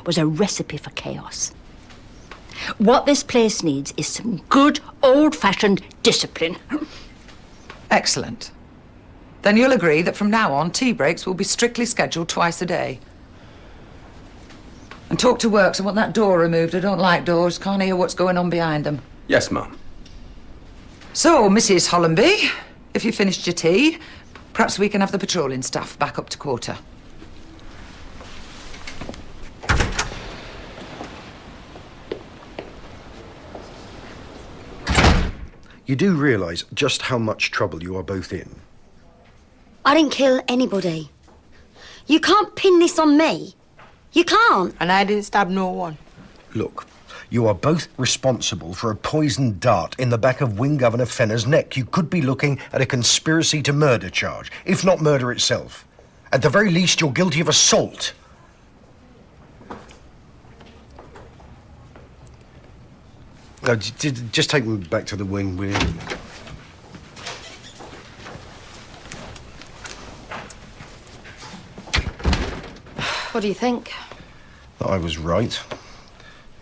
was a recipe for chaos. What this place needs is some good, old-fashioned discipline. Excellent. Then you'll agree that from now on, tea breaks will be strictly scheduled twice a day. And talk to Works. I want that door removed. I don't like doors. Can't hear what's going on behind them. Yes, Mum. So, Mrs. Hollenby, if you finished your tea, perhaps we can have the patrolling staff back up to quarter. You do realise just how much trouble you are both in? I didn't kill anybody. You can't pin this on me. You can't. And I didn't stab no one. Look, you are both responsible for a poisoned dart in the back of Wing Governor Fenner's neck. You could be looking at a conspiracy to murder charge, if not murder itself. At the very least, you're guilty of assault. Just take them back to the wing, will you? What do you think? That I was right.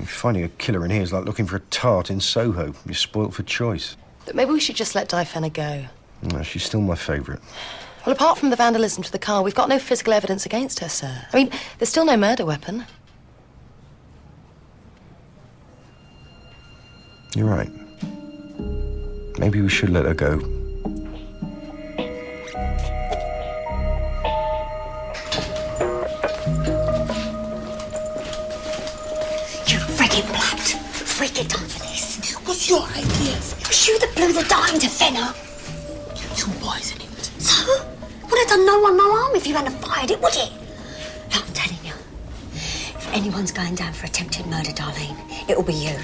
Finding a killer in here is like looking for a tart in Soho. You're spoilt for choice. But maybe we should just let Di Fenner go. No, she's still my favourite. Well, apart from the vandalism to the car, we've got no physical evidence against her, sir. I mean, there's still no murder weapon. You're right. Maybe we should let her go. You friggin' blabbed. Freaking done for this. What's your idea? It was you that blew the dart into Fenner. You poisoned it. So? Would have done no one no harm if you hadn't fired it, would it? No, I'm telling you. If anyone's going down for attempted murder, Darlene, it'll be you.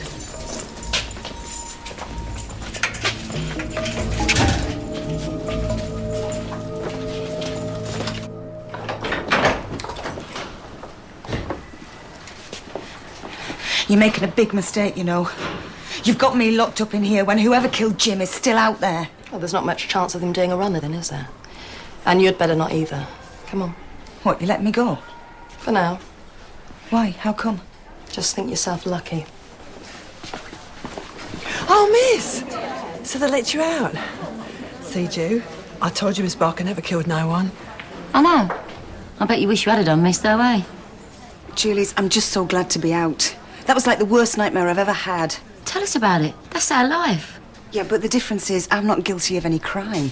You're making a big mistake, you know. You've got me locked up in here when whoever killed Jim is still out there. Well, there's not much chance of them doing a runner then, is there? And you'd better not either. Come on. What, you let me go? For now. Why? How come? Just think yourself lucky. Oh, miss! So they let you out? See, Ju, I told you Miss Barker never killed no one. I know. I bet you wish you had done, miss, though, eh? Julies, I'm just so glad to be out. That was like the worst nightmare I've ever had. Tell us about it. That's our life. Yeah, but the difference is I'm not guilty of any crime.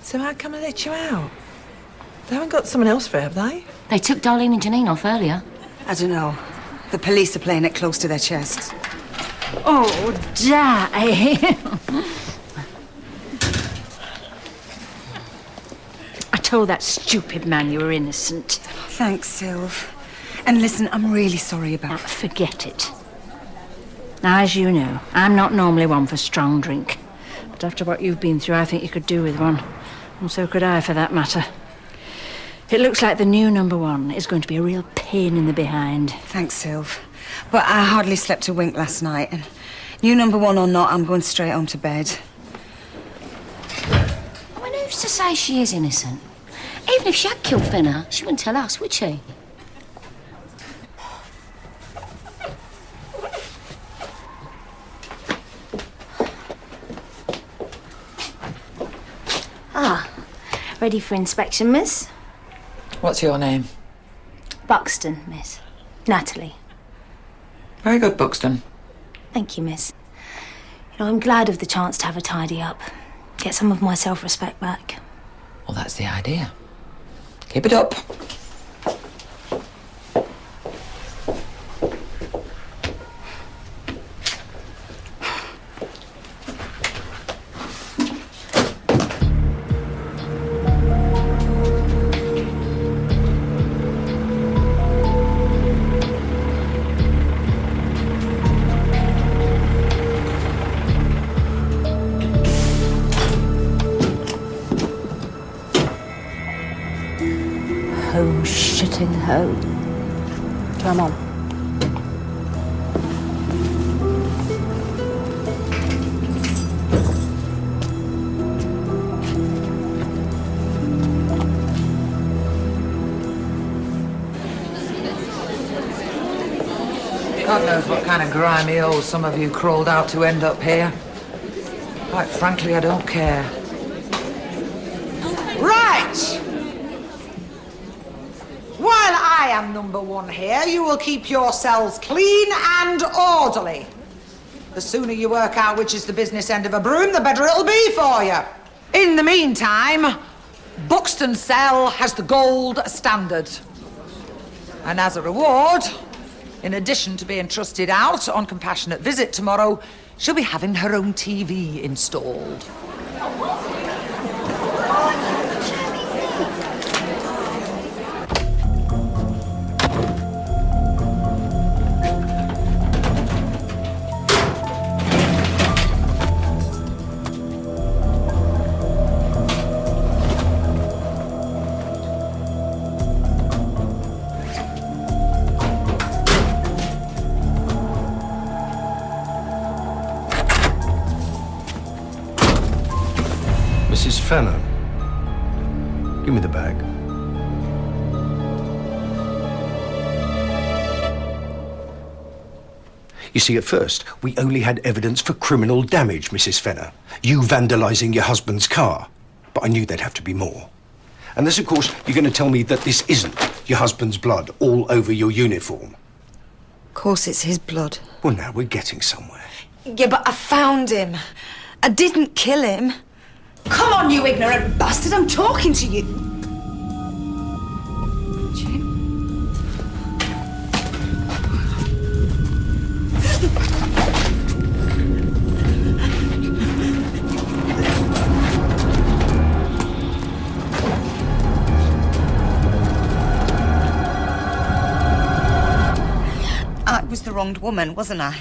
So how come they let you out? They haven't got someone else for it, have they? They took Darlene and Janine off earlier. I don't know. The police are playing it close to their chests. Oh, Di. I told that stupid man you were innocent. Thanks, Sylv. And listen, I'm really sorry Now, about... forget it. Now, as you know, I'm not normally one for strong drink. But after what you've been through, I think you could do with one. And so could I, for that matter. It looks like the new number one is going to be a real pain in the behind. Thanks, Sylv. But I hardly slept a wink last night. And new number one or not, I'm going straight home to bed. I mean, who's to say she is innocent? Even if she had killed Fenner, she wouldn't tell us, would she? Ready for inspection, miss? What's your name? Buxton, miss. Natalie. Very good, Buxton. Thank you, miss. You know, I'm glad of the chance to have a tidy up. Get some of my self-respect back. Well, that's the idea. Keep it up. Home shitting home. Come on. God knows what kind of grimy hole some of you crawled out to end up here. Quite frankly, I don't care. Right! While I am number one here, you will keep yourselves clean and orderly. The sooner you work out which is the business end of a broom, the better it'll be for you. In the meantime, Buxton Cell has the gold standard. And as a reward, in addition to being trusted out on compassionate visit tomorrow, she'll be having her own TV installed. Mrs. Fenner, give me the bag. You see, at first, we only had evidence for criminal damage, Mrs. Fenner. You vandalising your husband's car. But I knew there'd have to be more. Unless, of course, you're going to tell me that this isn't your husband's blood all over your uniform. Of course it's his blood. Well, now we're getting somewhere. Yeah, but I found him. I didn't kill him. Come on, you ignorant bastard, I'm talking to you. I was the wronged woman, wasn't I?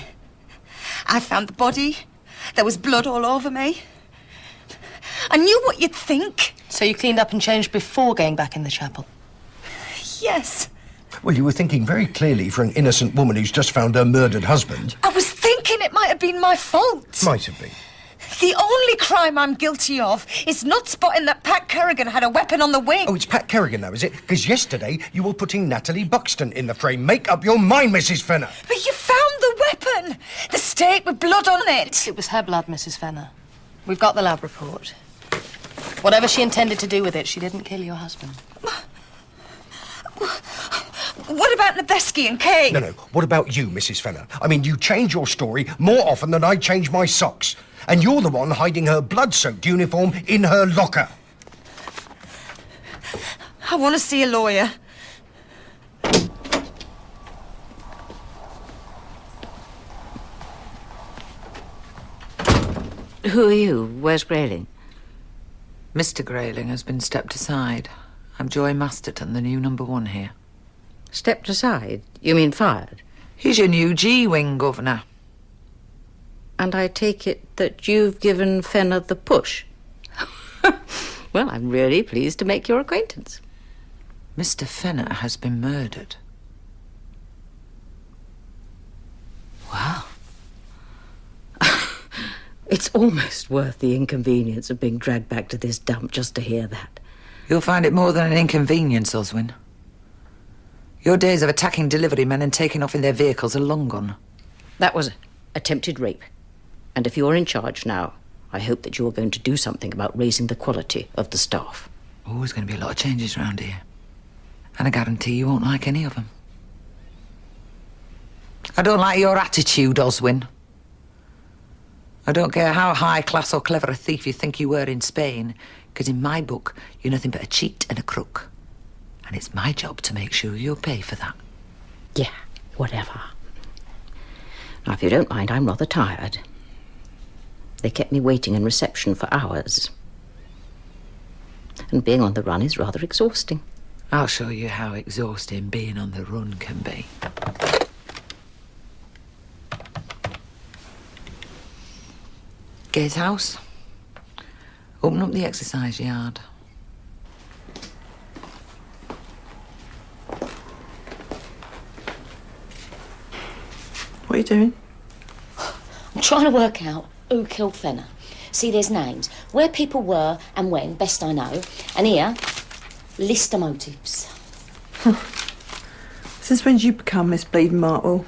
I found the body. There was blood all over me. I knew what you'd think. So you cleaned up and changed before going back in the chapel? Yes. Well, you were thinking very clearly for an innocent woman who's just found her murdered husband. I was thinking it might have been my fault. Might have been. The only crime I'm guilty of is not spotting that Pat Kerrigan had a weapon on the wing. Oh, it's Pat Kerrigan now, is it? Because yesterday you were putting Natalie Buxton in the frame. Make up your mind, Mrs. Fenner. But you found the weapon. The stake with blood on it. It was her blood, Mrs. Fenner. We've got the lab report. Whatever she intended to do with it, she didn't kill your husband. What about Nebesky and Kay? No. What about you, Mrs. Fenner? I mean, you change your story more often than I change my socks. And you're the one hiding her blood-soaked uniform in her locker. I want to see a lawyer. Who are you? Where's Grayling? Mr. Grayling has been stepped aside. I'm Joy Masterton, the new number one here. Stepped aside? You mean fired? He's your new G-Wing governor. And I take it that you've given Fenner the push? Well, I'm really pleased to make your acquaintance. Mr. Fenner has been murdered. Wow. It's almost worth the inconvenience of being dragged back to this dump just to hear that. You'll find it more than an inconvenience, Oswin. Your days of attacking delivery men and taking off in their vehicles are long gone. That was attempted rape. And if you're in charge now, I hope that you're going to do something about raising the quality of the staff. Oh, there's going to be a lot of changes around here. And I guarantee you won't like any of them. I don't like your attitude, Oswin. I don't care how high-class or clever a thief you think you were in Spain, because in my book, you're nothing but a cheat and a crook. And it's my job to make sure you'll pay for that. Yeah, whatever. Now, if you don't mind, I'm rather tired. They kept me waiting in reception for hours. And being on the run is rather exhausting. I'll show you how exhausting being on the run can be. Gatehouse. Open up the exercise yard. What are you doing? I'm trying to work out who killed Fenner. See, there's names, where people were and when, best I know. And here, list of motives. Since when did you become Miss Bleeding Martle?